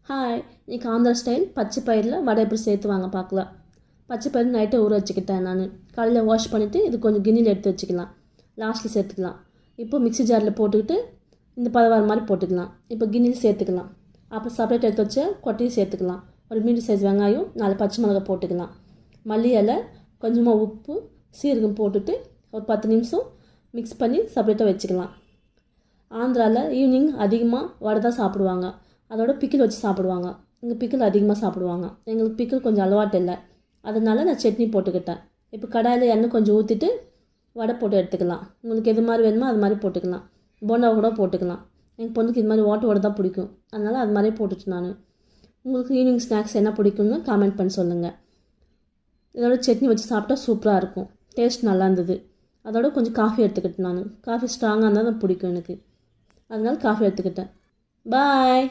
Hi, இன்னைக்கு Andhra style பச்சை பயிரில் வடை எப்படி சேர்த்து வாங்க பார்க்கலாம். பச்சை பயிர் நைட்டை ஊற வச்சுக்கிட்டேன். நான் காலையில் வாஷ் பண்ணிவிட்டு இது கொஞ்சம் கிண்ணியில் எடுத்து வச்சுக்கலாம். லாஸ்ட்டில் சேர்த்துக்கலாம். இப்போ மிக்ஸி ஜாரில் போட்டுக்கிட்டு இந்த பதவாறு மாதிரி போட்டுக்கலாம். இப்போ கிண்ணியில் சேர்த்துக்கலாம். அப்புறம் செப்பரேட் எடுத்து வச்சு கொட்டையும் சேர்த்துக்கலாம். ஒரு மீடியம் சைஸ் வெங்காயம் 4 பச்சை மிளகாய் போட்டுக்கலாம். மல்லி இலை, கொஞ்சமாக உப்பு, சீரகம் போட்டுட்டு ஒரு 10 நிமிஷம் மிக்ஸ் பண்ணி செப்பரேட்டாக வச்சுக்கலாம். ஆந்திராவில் ஈவினிங் அதிகமாக வடை தான் சாப்பிடுவாங்க. அதோட பிக்கிள் வச்சு சாப்பிடுவாங்க. இங்கே பிக்கிள் அதிகமாக சாப்பிடுவாங்க. எங்களுக்கு பிக்கிள் கொஞ்சம் அலவாட்டு இல்லை, அதனால நான் சட்னி போட்டுக்கிட்டேன். இப்போ கடாயில் எண்ணெய் கொஞ்சம் ஊற்றிட்டு வடை போட்டு எடுத்துக்கலாம். உங்களுக்கு எது மாதிரி வேணுமோ அது மாதிரி போட்டுக்கலாம். போண்டா கூட போட்டுக்கலாம். எங்கள் பொண்ணுக்கு இது மாதிரி ஓட்டு வடை தான் பிடிக்கும், அதனால் அது மாதிரியே போட்டுட்டு நான். உங்களுக்கு ஈவினிங் ஸ்நாக்ஸ் என்ன பிடிக்கும்னு காமெண்ட் பண்ணி சொல்லுங்கள். இதோட சட்னி வச்சு சாப்பிட்டா சூப்பராக இருக்கும். டேஸ்ட் நல்லா இருந்தது. அதோட கொஞ்சம் காஃபி எடுத்துக்கிட்டேன். நான் காஃபி ஸ்ட்ராங்காக இருந்தால் தான் பிடிக்கும் எனக்கு, அதனால் காஃபி எடுத்துக்கிட்டேன். பாய்.